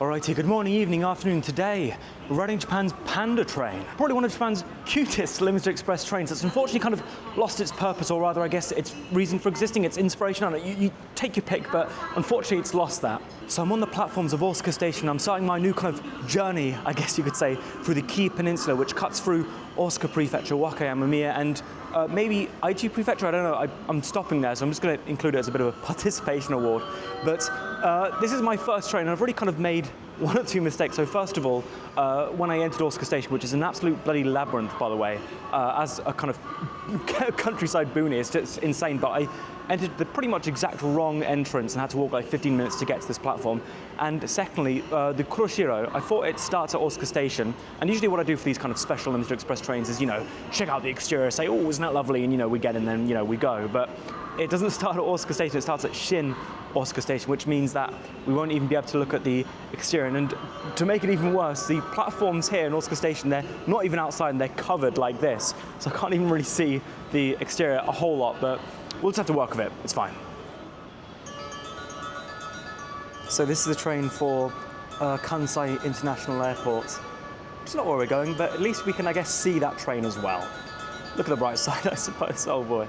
Alrighty, good morning, evening, afternoon. Today, we're riding Japan's Panda train. Probably one of Japan's cutest limited express trains that's unfortunately kind of lost its purpose, or rather, I guess, its reason for existing, its inspiration. I don't know, you take your pick, but unfortunately it's lost that. So I'm on the platforms of Osaka Station. I'm starting my new kind of journey, I guess you could say, through the key peninsula, which cuts through Osaka Prefecture, Wakayama, and maybe Aichi Prefecture, I don't know. I'm stopping there, so I'm just going to include it as a bit of a participation award. But this is my first train, and I've already kind of made one or two mistakes. So first of all, when I entered Osaka Station, which is an absolute bloody labyrinth, by the way, as a kind of countryside boonie, it's just insane, but I entered the pretty much exact wrong entrance and had to walk like 15 minutes to get to this platform. And secondly, the Kuroshiro, I thought it starts at Osaka Station, and usually what I do for these kind of special limited express trains is, check out the exterior, say, oh, isn't that lovely, and we get in, and then, we go. But it doesn't start at Osaka Station, it starts at Shin Osaka Station, which means that we won't even be able to look at the exterior. And to make it even worse, the platforms here in Osaka Station, they're not even outside and they're covered like this. So I can't even really see the exterior a whole lot, but we'll just have to work with it, it's fine. So this is the train for Kansai International Airport. It's not where we're going, but at least we can, I guess, see that train as well. Look at the bright side, I suppose, oh boy.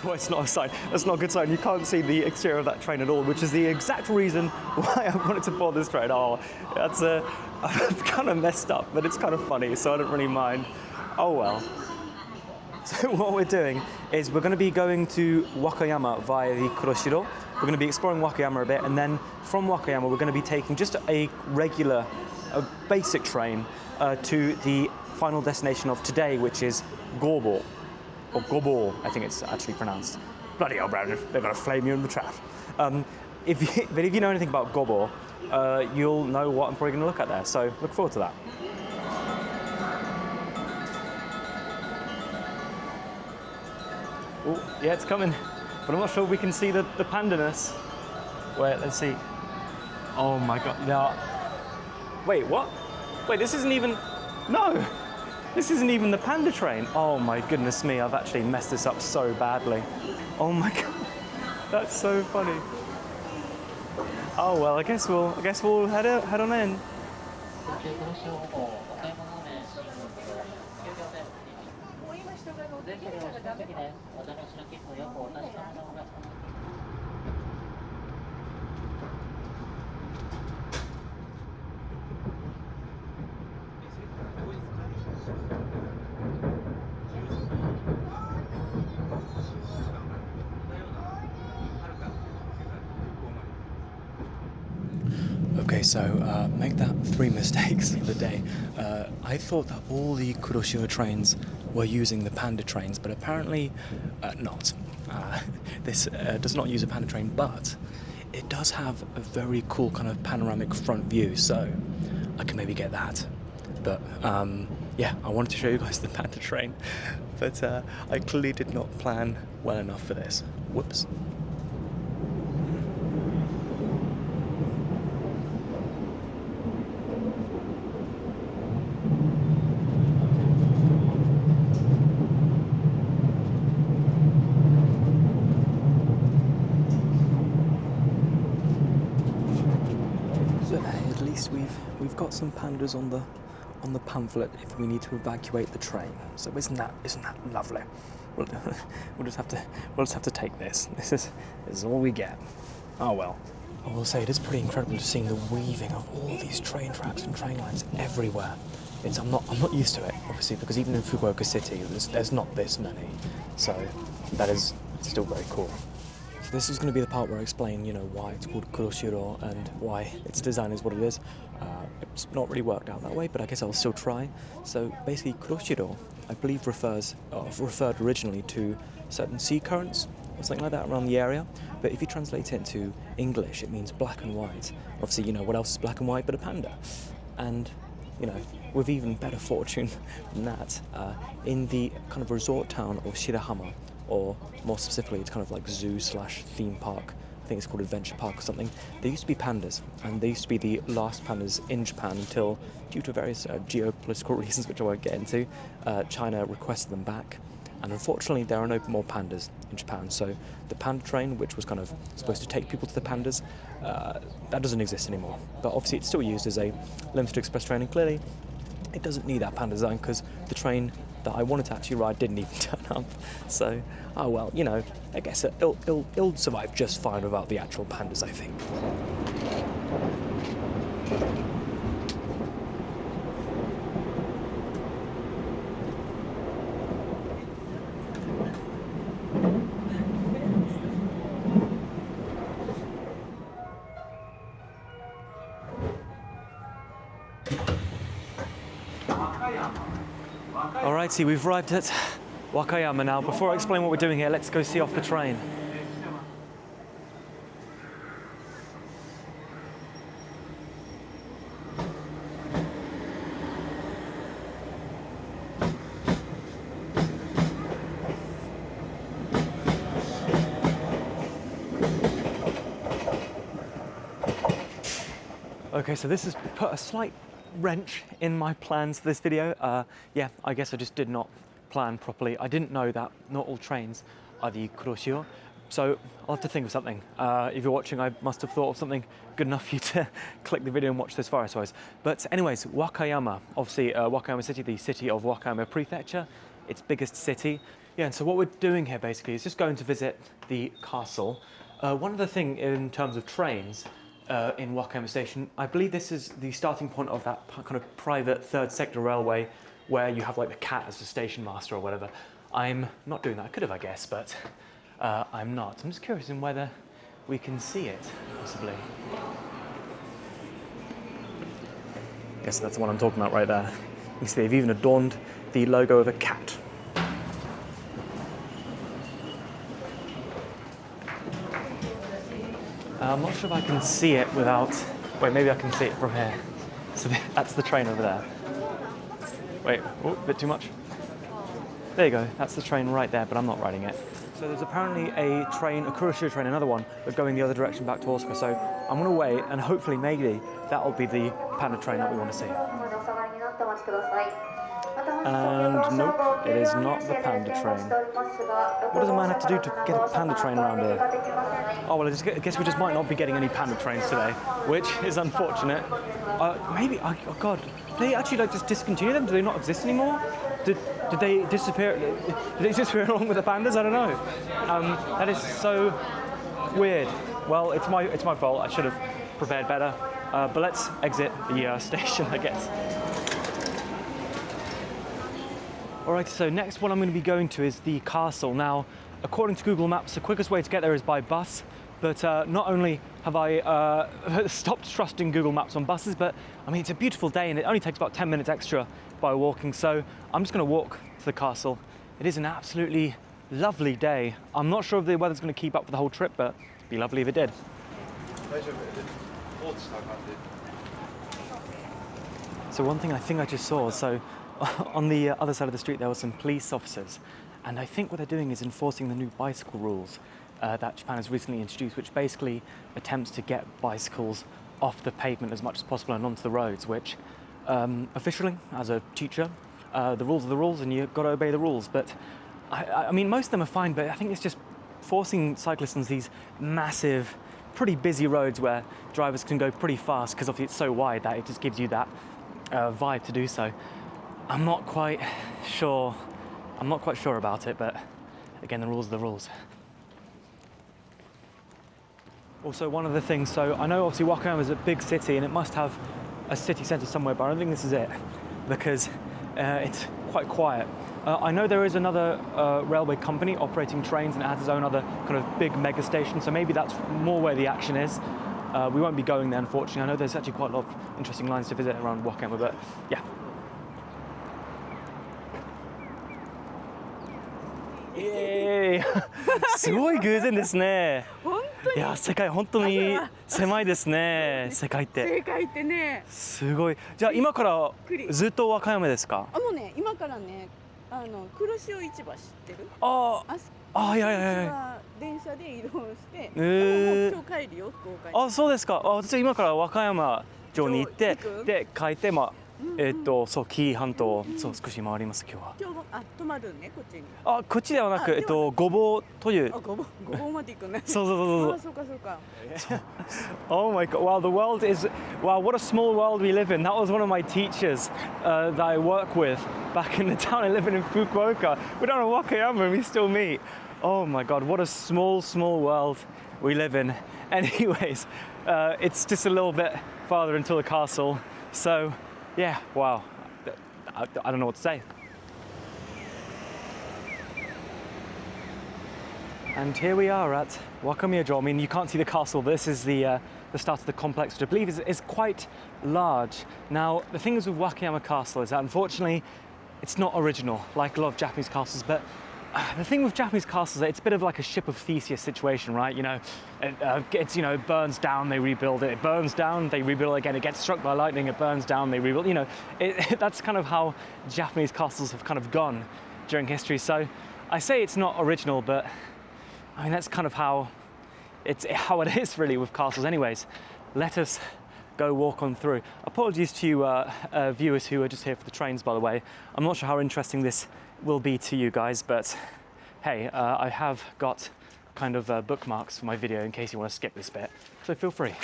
Well, it's not a sign. That's not a good sign. You can't see the exterior of that train at all, which is the exact reason why I wanted to board this train. Oh, that's kind of messed up, but it's kind of funny, so I don't really mind. Oh well. So what we're doing is we're going to be going to Wakayama via the Kuroshiro. We're going to be exploring Wakayama a bit, and then from Wakayama we're going to be taking just a regular, basic train to the final destination of today, which is Gobo. Or Gobo, I think it's actually pronounced. Bloody hell, Brandon, they're going to flame you in the trap. But if you know anything about Gobo, you'll know what I'm probably going to look at there, so look forward to that. Oh, yeah, it's coming, but I'm not sure we can see the pandaness. Wait, let's see. Oh my god, no. Wait, what? Wait, this isn't even, no! This isn't even the Panda train. Oh my goodness me, I've actually messed this up so badly. Oh my god, that's so funny. Oh well, I guess we'll head on in. Okay, so make that 3 mistakes of the day. I thought that all the Kuroshiro trains were using the Panda trains, but apparently not. This does not use a Panda train, but it does have a very cool kind of panoramic front view, so I can maybe get that. But yeah, I wanted to show you guys the Panda train, but I clearly did not plan well enough for this. Whoops. At least we've got some pandas on the pamphlet if we need to evacuate the train. So isn't that lovely? We'll just have to take this. This is all we get. Oh well. I will say it is pretty incredible to see the weaving of all these train tracks and train lines everywhere. I'm not used to it, obviously, because even in Fukuoka City there's not this many. So that is still very cool. So this is going to be the part where I explain, why it's called Kuroshiro and why its design is what it is. It's not really worked out that way, but I guess I'll still try. So basically, Kuroshiro, I believe, referred originally to certain sea currents or something like that around the area. But if you translate it into English, it means black and white. Obviously, what else is black and white but a panda? And with even better fortune than that, in the kind of resort town of Shirahama, or more specifically, it's kind of like zoo/theme park. I think it's called Adventure Park or something. There used to be pandas, and they used to be the last pandas in Japan until, due to various geopolitical reasons, which I won't get into, China requested them back. And unfortunately, there are no more pandas in Japan. So the panda train, which was kind of supposed to take people to the pandas, that doesn't exist anymore. But obviously, it's still used as a limited express train, and clearly, it doesn't need that panda design because the train that I wanted to actually ride didn't even turn up. So, oh well, you know, I guess it'll survive just fine without the actual pandas, I think. Alright, see, we've arrived at Wakayama now. Before I explain what we're doing here, let's go see off the train. Okay, so this has put a slight wrench in my plans for this video. Yeah, I guess I just did not plan properly. I didn't know that not all trains are the kuroshio, so I'll have to think of something. If you're watching, I must have thought of something good enough for you to click the video and watch this far, I suppose. But anyways, Wakayama, obviously Wakayama City, the city of Wakayama Prefecture, its biggest city. Yeah, and so what we're doing here basically is just going to visit the castle. One other thing in terms of trains, in Wakayama Station, I believe this is the starting point of that kind of private third sector railway where you have like the cat as the station master or whatever. I'm not doing that. I could have, I guess, but I'm not. I'm just curious in whether we can see it, possibly. Yes, that's the one I'm talking about right there. You see they've even adorned the logo of a cat. I'm not sure if I can see it without... Wait, maybe I can see it from here. So that's the train over there. Wait, oh, a bit too much. There you go, that's the train right there, but I'm not riding it. So there's apparently a train, a kuroshio train, another one, but going the other direction back to Osaka. So I'm gonna wait, and hopefully maybe that'll be the Panda train that we want to see. And nope, it is not the Panda train. What does a man have to do to get a Panda train around here? Oh well, I guess we just might not be getting any Panda trains today, which is unfortunate. Maybe, oh god, did they actually like just discontinue them? Do they not exist anymore? Did they disappear? Did they disappear along with the pandas? I don't know. That is so weird. Well, it's my fault. I should have prepared better. But let's exit the station, I guess. Alright, so next one I'm going to be going to is the castle. Now, according to Google Maps, the quickest way to get there is by bus, but not only have I stopped trusting Google Maps on buses, but I mean, it's a beautiful day and it only takes about 10 minutes extra by walking, so I'm just going to walk to the castle. It is an absolutely lovely day. I'm not sure if the weather's going to keep up for the whole trip, but it'd be lovely if it did. So one thing I think I just saw, so on the other side of the street there were some police officers, and I think what they're doing is enforcing the new bicycle rules that Japan has recently introduced, which basically attempts to get bicycles off the pavement as much as possible and onto the roads, which officially, as a teacher, the rules are the rules and you've got to obey the rules. But I mean, most of them are fine, but I think it's just forcing cyclists on these massive, pretty busy roads where drivers can go pretty fast because obviously it's so wide that it just gives you that vibe to do so. I'm not quite sure about it, but again, the rules are the rules. Also, one of the things, so I know obviously Wakayama is a big city and it must have a city centre somewhere, but I don't think this is it because it's quite quiet. I know there is another railway company operating trains and it has its own other kind of big mega station, so maybe that's more where the action is. We won't be going there, unfortunately. I know there's actually quite a lot of interesting lines to visit around Wakayama, but yeah. すごい偶然ですね。本当に。いや、世界本当に狭いですね。世界って。世界ってね。すごい。じゃあ今からずっと和歌山ですか？もうね、今からね、黒潮市場知ってる？いや。電車で移動して、もう今日帰るよ、福岡に。そうですか。私今から和歌山城に行って、で帰ってそう、紀伊半島をそう少し回ります今日は。今日も泊まるねこっちに。あ、こっちではなく、あではないごぼうという。ごぼうまで行くね。そうそうそうそう。そうかそうか。Oh my god, wow, the world is, wow, what a small world we live in. That was one of my teachers that I work with back in the town I live in Fukuoka. We're down in Wakayama and we still meet. Oh my god, what a small, small world we live in. Anyways, it's just a little bit farther until the castle. So, yeah, wow, I don't know what to say. And here we are at Wakayama. I mean, you can't see the castle, but this is the start of the complex, which I believe is quite large. Now, the thing is with Wakayama Castle is that unfortunately, it's not original, like a lot of Japanese castles, but the thing with Japanese castles, it's a bit of like a ship of Theseus situation, right? You know, it burns down, they rebuild it. It burns down, they rebuild it again. It gets struck by lightning, it burns down, they rebuild. You know, that's kind of how Japanese castles have kind of gone during history. So I say it's not original, but I mean, that's kind of how it is really with castles. Anyways, let us go walk on through. Apologies to you viewers who are just here for the trains, by the way. I'm not sure how interesting this will be to you guys, but hey, I have got kind of bookmarks for my video in case you want to skip this bit, so feel free.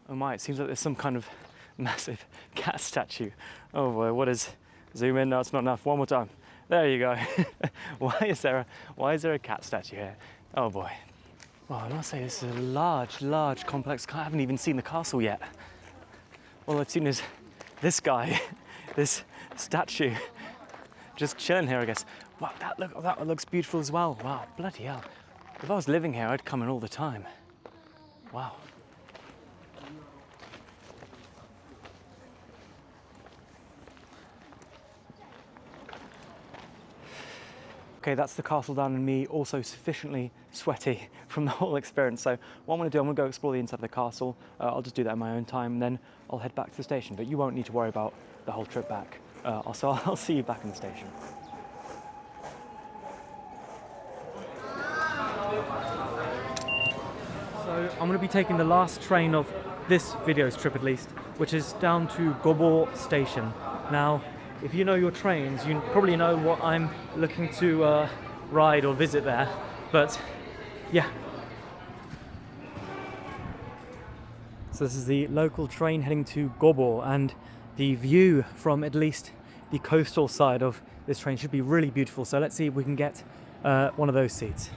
Oh my, it seems like there's some kind of massive cat statue. Oh boy, what is, zoom in, no it's not enough, one more time. There you go. Why is there a cat statue here? Oh boy. Well, I must say this is a large complex. I haven't even seen the castle yet. All I've seen is this guy, this statue, just chilling here, I guess. Wow, that looks beautiful as well. Wow, bloody hell. If I was living here, I'd come in all the time. Wow. Okay, that's the castle down and me also sufficiently sweaty from the whole experience. So what I'm gonna do, I'm gonna go explore the inside of the castle. I'll just do that in my own time and then I'll head back to the station. But you won't need to worry about the whole trip back. So I'll see you back in the station. So I'm gonna be taking the last train of this video's trip at least, which is down to Gobo Station. Now, if you know your trains, you probably know what I'm looking to ride or visit there, but yeah. So this is the local train heading to Gobo, and the view from at least the coastal side of this train should be really beautiful. So let's see if we can get one of those seats.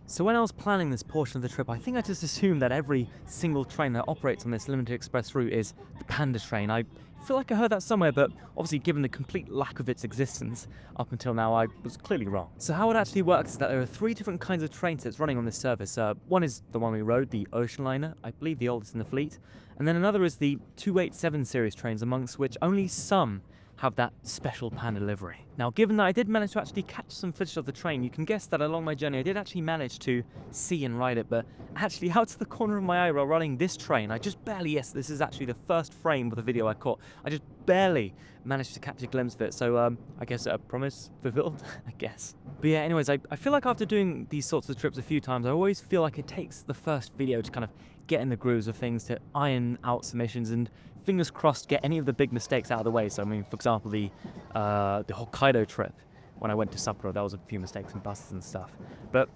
So when I was planning this portion of the trip, I think I just assumed that every single train that operates on this limited express route is the Panda train. I feel like I heard that somewhere, but obviously given the complete lack of its existence up until now, I was clearly wrong. So how it actually works is that there are 3 different kinds of train sets running on this service. One is the one we rode, the Ocean Liner, I believe the oldest in the fleet, and then another is the 287 series trains, amongst which only some have that special Panda livery. Now, given that I did manage to actually catch some footage of the train, you can guess that along my journey I did actually manage to see and ride it, but actually out to the corner of my eye while running this train, I just barely, yes, this is actually the first frame of the video I caught, I just barely managed to catch a glimpse of it, so I guess a promise fulfilled, I guess. But yeah, anyways, I feel like after doing these sorts of trips a few times, I always feel like it takes the first video to kind of get in the grooves of things, to iron out submissions, and fingers crossed get any of the big mistakes out of the way. So I mean, for example, the Hokkaido trip, when I went to Sapporo, there was a few mistakes and busts and stuff. But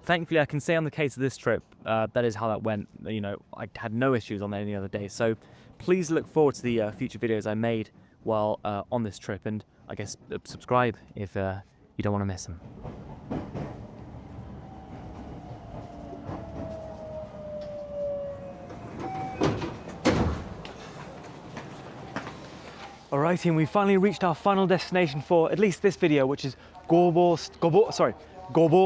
thankfully I can say on the case of this trip, that is how that went. You know, I had no issues on any other day. So please look forward to the future videos I made while on this trip, and I guess subscribe if you don't want to miss them. Alrighty, and we finally reached our final destination for at least this video, which is Gobo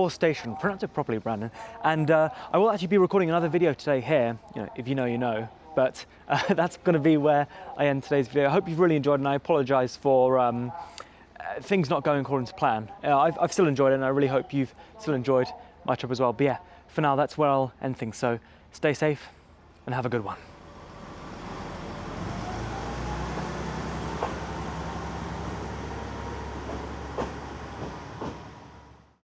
Station. Pronounce it properly, Brandon. And I will actually be recording another video today here. You know, if you know, you know. But that's going to be where I end today's video. I hope you've really enjoyed, and I apologise for things not going according to plan. I've still enjoyed it, and I really hope you've still enjoyed my trip as well. But yeah, for now, that's where I'll end things. So stay safe and have a good one.